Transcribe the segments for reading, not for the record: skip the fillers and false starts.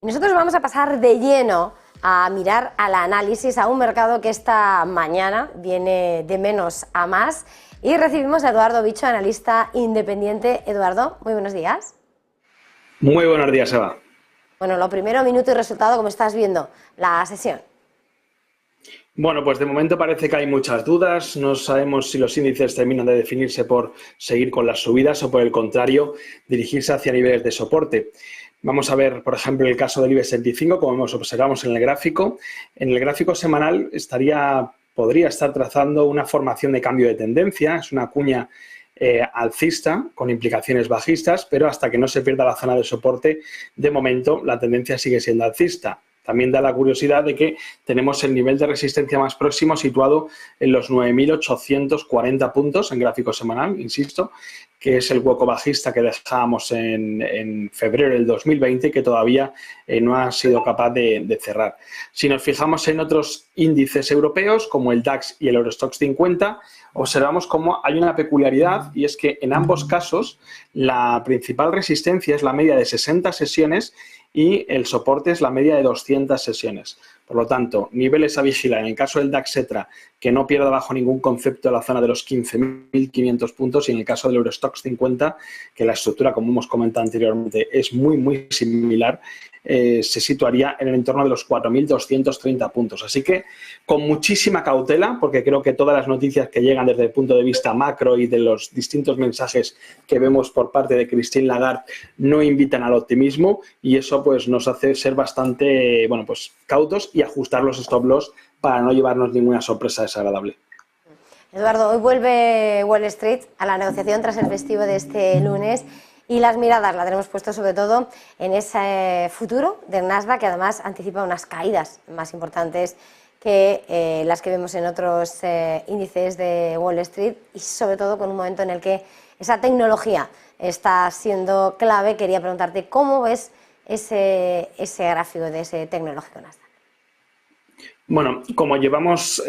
Nosotros vamos a pasar de lleno a mirar al análisis a un mercado que esta mañana viene de menos a más y recibimos a Eduardo Bicho, analista independiente. Eduardo, muy buenos días. Muy buenos días, Eva. Bueno, lo primero, minuto y resultado, como estás viendo la sesión. Bueno, pues de momento parece que hay muchas dudas. No sabemos si los índices terminan de definirse por seguir con las subidas o, por el contrario, dirigirse hacia niveles de soporte. Vamos a ver, por ejemplo, el caso del IBEX 25, como observamos en el gráfico. En el gráfico semanal podría estar trazando una formación de cambio de tendencia. Es una cuña alcista con implicaciones bajistas, pero hasta que no se pierda la zona de soporte, de momento la tendencia sigue siendo alcista. También da la curiosidad de que tenemos el nivel de resistencia más próximo situado en los 9.840 puntos en gráfico semanal, insisto, que es el hueco bajista que dejábamos en febrero del 2020 y que todavía no ha sido capaz de cerrar. Si nos fijamos en otros índices europeos, como el DAX y el Eurostoxx 50, observamos cómo hay una peculiaridad, y es que en ambos casos la principal resistencia es la media de 60 sesiones y el soporte es la media de 200 sesiones. Por lo tanto, niveles a vigilar. En el caso del DAX Etra, que no pierda bajo ningún concepto la zona de los 15.500 puntos, y en el caso del Eurostoxx 50, que la estructura, como hemos comentado anteriormente, es muy similar, se situaría en el entorno de los 4.230 puntos. Así que con muchísima cautela, porque creo que todas las noticias que llegan desde el punto de vista macro y de los distintos mensajes que vemos por parte de Christine Lagarde no invitan al optimismo, y eso pues nos hace ser bastante cautos y ajustar los stop loss para no llevarnos ninguna sorpresa desagradable. Eduardo, hoy vuelve Wall Street a la negociación tras el festivo de este lunes y las miradas las tenemos puesto sobre todo en ese futuro del Nasdaq, que además anticipa unas caídas más importantes que las que vemos en otros índices de Wall Street, y sobre todo con un momento en el que esa tecnología está siendo clave. Quería preguntarte cómo ves ese gráfico de ese tecnológico Nasdaq. Bueno, como llevamos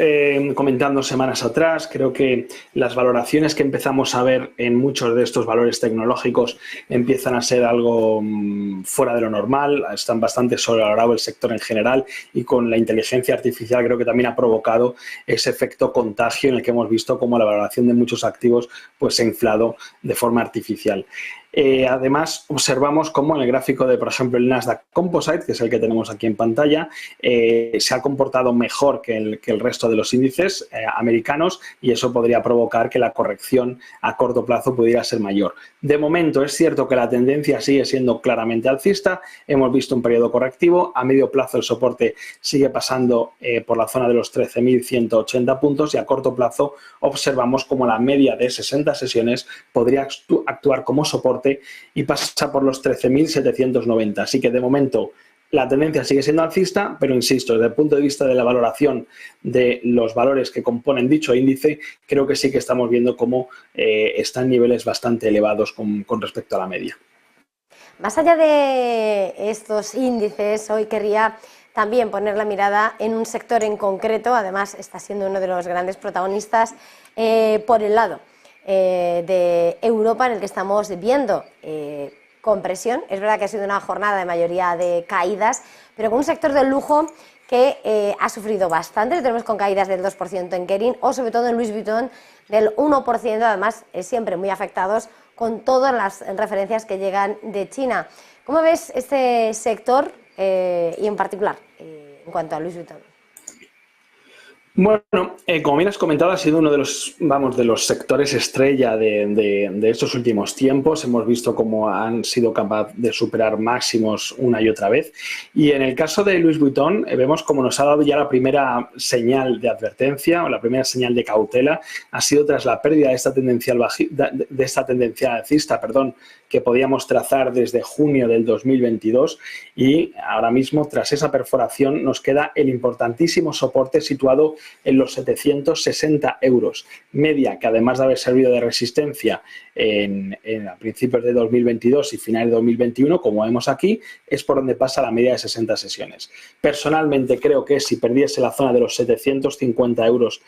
comentando semanas atrás, creo que las valoraciones que empezamos a ver en muchos de estos valores tecnológicos empiezan a ser algo fuera de lo normal. Están bastante sobrevalorado el sector en general, y con la inteligencia artificial creo que también ha provocado ese efecto contagio en el que hemos visto cómo la valoración de muchos activos pues se ha inflado de forma artificial. Además, observamos cómo en el gráfico de, por ejemplo, el Nasdaq Composite, que es el que tenemos aquí en pantalla, se ha comportado mejor que el resto de los índices americanos, y eso podría provocar que la corrección a corto plazo pudiera ser mayor. De momento es cierto que la tendencia sigue siendo claramente alcista. Hemos visto un periodo correctivo. A medio plazo el soporte sigue pasando por la zona de los 13.180 puntos, y a corto plazo observamos como la media de 60 sesiones podría actuar como soporte y pasa por los 13.790. Así que de momento la tendencia sigue siendo alcista, pero insisto, desde el punto de vista de la valoración de los valores que componen dicho índice, creo que sí que estamos viendo cómo están en niveles bastante elevados con respecto a la media. Más allá de estos índices, hoy querría también poner la mirada en un sector en concreto. Además, está siendo uno de los grandes protagonistas por el lado de Europa, en el que estamos viendo compresión. Es verdad que ha sido una jornada de mayoría de caídas, pero con un sector del lujo que ha sufrido bastante. Lo tenemos con caídas del 2% en Kering, o sobre todo en Louis Vuitton del 1%, además siempre muy afectados con todas las referencias que llegan de China. ¿Cómo ves este sector y en particular en cuanto a Louis Vuitton? Bueno, como bien has comentado, ha sido uno de los sectores estrella de estos últimos tiempos. Hemos visto cómo han sido capaces de superar máximos una y otra vez. Y en el caso de Louis Vuitton, vemos cómo nos ha dado ya la primera señal de advertencia, o la primera señal de cautela. Ha sido tras la pérdida de esta tendencia alcista, que podíamos trazar desde junio del 2022, y ahora mismo, tras esa perforación, nos queda el importantísimo soporte situado en los 760 euros, media que, además de haber servido de resistencia a principios de 2022 y finales de 2021, como vemos aquí, es por donde pasa la media de 60 sesiones. Personalmente creo que si perdiese la zona de los 750 euros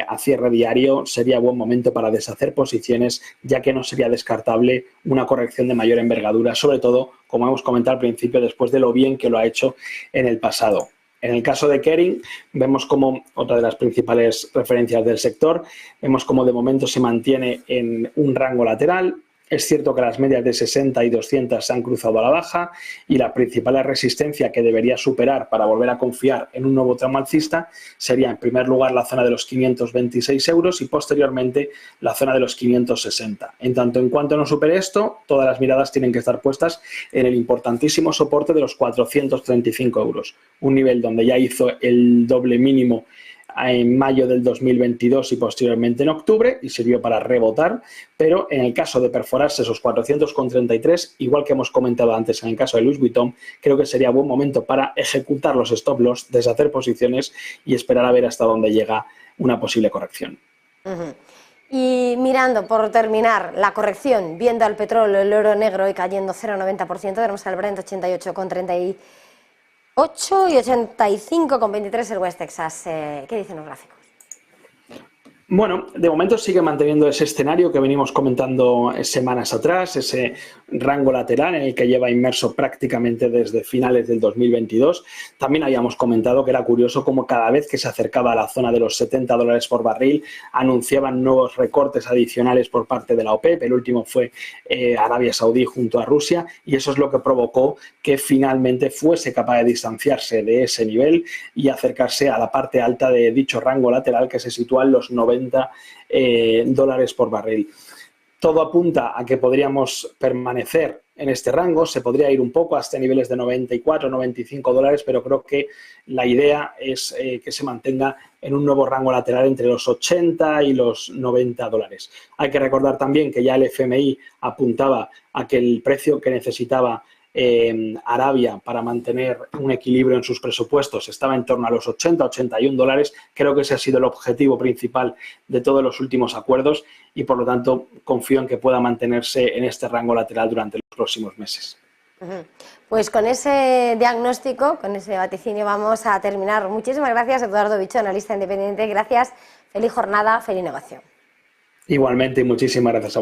a cierre diario, sería buen momento para deshacer posiciones, ya que no sería descartable una corrección de mayor envergadura, sobre todo como hemos comentado al principio, después de lo bien que lo ha hecho en el pasado. En el caso de Kering, vemos como otra de las principales referencias del sector, vemos como de momento se mantiene en un rango lateral. Es cierto que las medias de 60 y 200 se han cruzado a la baja y la principal resistencia que debería superar para volver a confiar en un nuevo tramo alcista sería en primer lugar la zona de los 526 euros y posteriormente la zona de los 560. En tanto en cuanto no supere esto, todas las miradas tienen que estar puestas en el importantísimo soporte de los 435 euros, un nivel donde ya hizo el doble mínimo en mayo del 2022 y posteriormente en octubre y sirvió para rebotar, pero en el caso de perforarse esos 400,33, igual que hemos comentado antes en el caso de Louis Vuitton, creo que sería buen momento para ejecutar los stop loss, deshacer posiciones y esperar a ver hasta dónde llega una posible corrección. Y mirando, por terminar, la corrección, viendo al petróleo, el oro negro y cayendo 0,90%, tenemos al Brent 88,38 y 85,23 el West Texas. ¿Qué dicen los gráficos? Bueno, de momento sigue manteniendo ese escenario que venimos comentando semanas atrás, ese rango lateral en el que lleva inmerso prácticamente desde finales del 2022. También habíamos comentado que era curioso cómo cada vez que se acercaba a la zona de los $70 por barril anunciaban nuevos recortes adicionales por parte de la OPEP. El último fue Arabia Saudí junto a Rusia y eso es lo que provocó que finalmente fuese capaz de distanciarse de ese nivel y acercarse a la parte alta de dicho rango lateral que se sitúa en los $90 por barril. Todo apunta a que podríamos permanecer en este rango, se podría ir un poco hasta niveles de 94, 95 dólares, pero creo que la idea es que se mantenga en un nuevo rango lateral entre los 80 y los 90 dólares. Hay que recordar también que ya el FMI apuntaba a que el precio que necesitaba Arabia para mantener un equilibrio en sus presupuestos estaba en torno a los 80, 81 dólares. Creo que ese ha sido el objetivo principal de todos los últimos acuerdos y por lo tanto confío en que pueda mantenerse en este rango lateral durante los próximos meses. Pues con ese diagnóstico, con ese vaticinio vamos a terminar. Muchísimas gracias, Eduardo Bicho, analista independiente. Gracias, feliz jornada, feliz negocio. Igualmente, muchísimas gracias a vosotros.